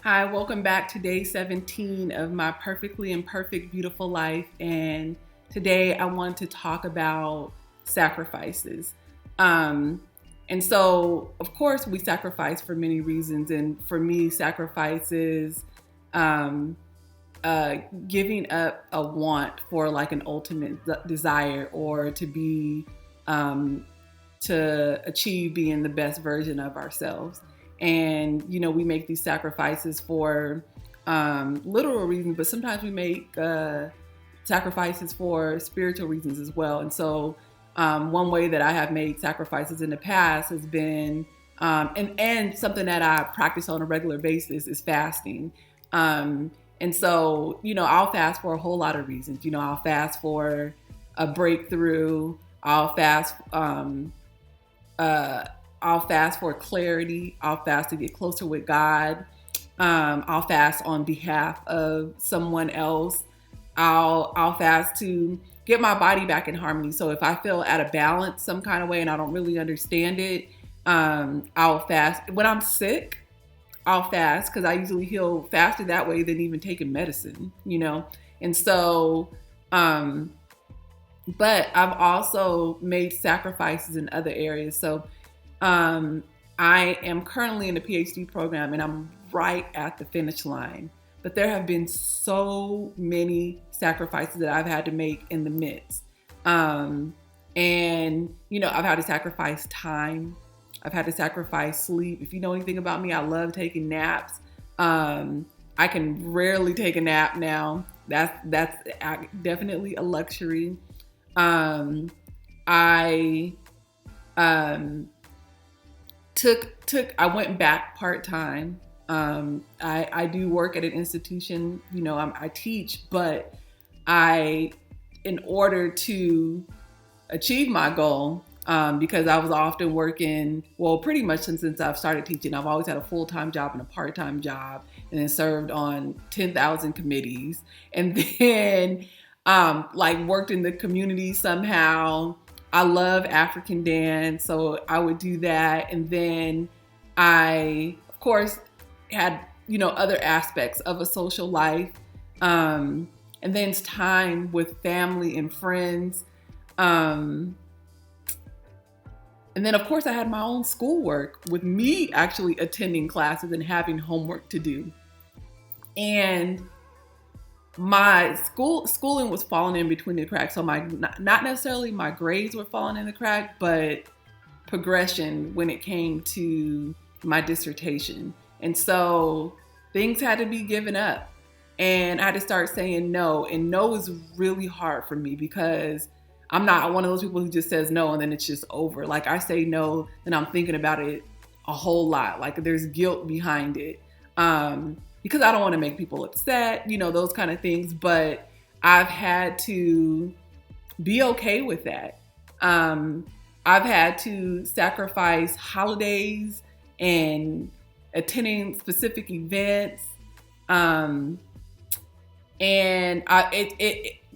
Hi, welcome back to day 17 of my Perfectly Imperfect Beautiful Life. And today I want to talk about sacrifices. And so, of course, we sacrifice for many reasons. And for me, sacrifices um, giving up a want for like an ultimate desire or um, to achieve being the best version of ourselves. And, we make these sacrifices for literal reasons, but sometimes we make sacrifices for spiritual reasons as well. And so one way that I have made sacrifices in the past has been, and something that I practice on a regular basis is fasting. And so, I'll fast for a whole lot of reasons. I'll fast for a breakthrough. I'll fast for clarity. I'll fast to get closer with God. I'll fast on behalf of someone else. I'll fast to get my body back in harmony. So if I feel out of balance some kind of way and I don't really understand it, I'll fast. When I'm sick, I'll fast because I usually heal faster that way than even taking medicine, And so, but I've also made sacrifices in other areas. So I am currently in a PhD program and I'm right at the finish line. But there have been so many sacrifices that I've had to make in the midst. And, I've had to sacrifice time. I've had to sacrifice sleep. If you know anything about me, I love taking naps. I can rarely take a nap now. That's definitely a luxury. I went back part-time. I do work at an institution, I teach, but in order to achieve my goal, because I was often working, pretty much since I've started teaching, I've always had a full-time job and a part-time job, and then served on 10,000 committees, and then worked in the community somehow. I love African dance, so I would do that. And then I, of course, had, other aspects of a social life. And then it's time with family and friends. And then, of course, I had my own schoolwork with me actually attending classes and having homework to do. And my schooling was falling in between the cracks. So not necessarily my grades were falling in the crack, but progression when it came to my dissertation. And so things had to be given up and I had to start saying no. And no is really hard for me because I'm not one of those people who just says no and then it's just over. Like I say no, and I'm thinking about it a whole lot. Like there's guilt behind it. Because I don't want to make people upset, those kind of things. But I've had to be okay with that. I've had to sacrifice holidays and attending specific events.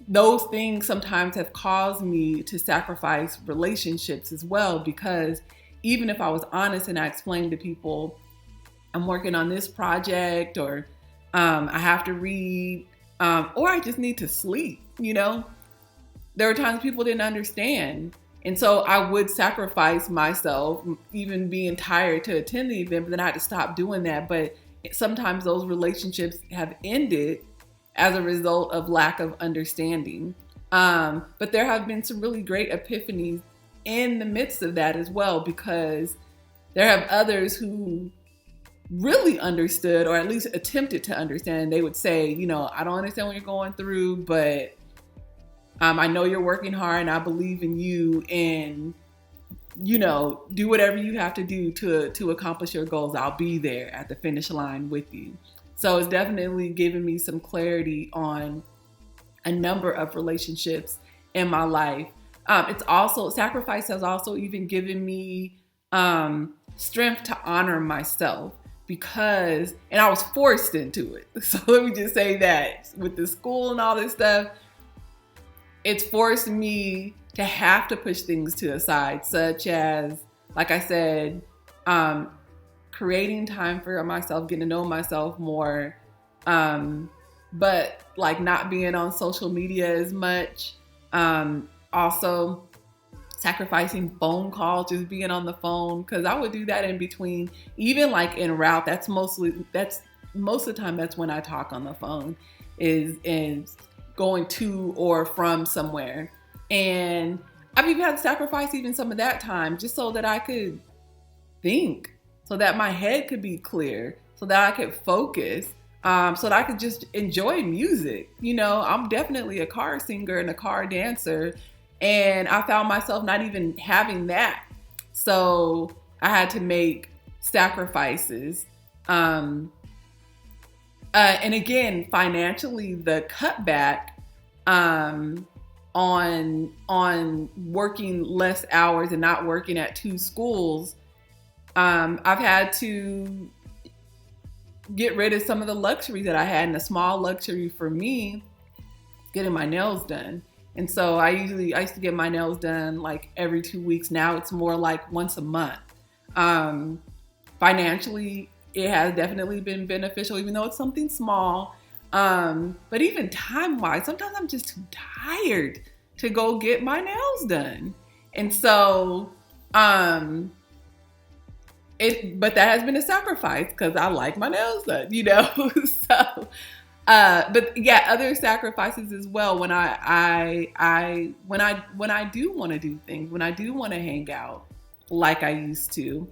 Those things sometimes have caused me to sacrifice relationships as well, because even if I was honest and I explained to people, I'm working on this project, or I have to read, or I just need to sleep, There were times people didn't understand. And so I would sacrifice myself, even being tired, to attend the event, but then I had to stop doing that. But sometimes those relationships have ended as a result of lack of understanding. But there have been some really great epiphanies in the midst of that as well, because there have others who really understood, or at least attempted to understand. They would say, I don't understand what you're going through, but I know you're working hard and I believe in you, and, do whatever you have to do to accomplish your goals. I'll be there at the finish line with you. So it's definitely given me some clarity on a number of relationships in my life. Sacrifice has also even given me strength to honor myself. And I was forced into it. So let me just say that with the school and all this stuff, it's forced me to have to push things to the side, such as, like I said, creating time for myself, getting to know myself more, but like not being on social media as much. Also sacrificing phone calls, just being on the phone, because I would do that in between, even like en route. That's most of the time that's when I talk on the phone, is going to or from somewhere. And I've even had to sacrifice even some of that time just so that I could think, so that my head could be clear, so that I could focus, so that I could just enjoy music. You know, I'm definitely a car singer and a car dancer, and I found myself not even having that. So I had to make sacrifices. And again, financially, the cutback on working less hours and not working at 2 schools, I've had to get rid of some of the luxuries that I had. And the small luxury for me, getting my nails done. And so I used to get my nails done like every 2 weeks. Now it's more like once a month. Financially, it has definitely been beneficial, even though it's something small. But even time-wise, sometimes I'm just too tired to go get my nails done. And so, but that has been a sacrifice because I like my nails done, you know? So, but yeah, other sacrifices as well. When I do want to do things, when I do want to hang out like I used to,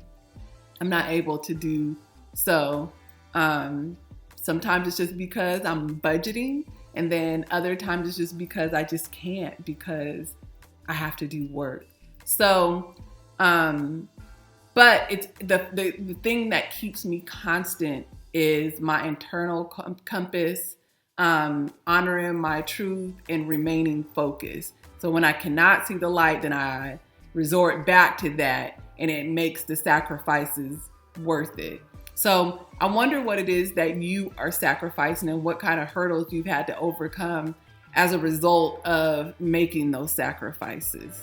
I'm not able to do so. Sometimes it's just because I'm budgeting, and then other times it's just because I just can't, because I have to do work. So, but it's the thing that keeps me constant is my internal compass, honoring my truth and remaining focused. So when I cannot see the light, then I resort back to that, and it makes the sacrifices worth it. So I wonder what it is that you are sacrificing and what kind of hurdles you've had to overcome as a result of making those sacrifices.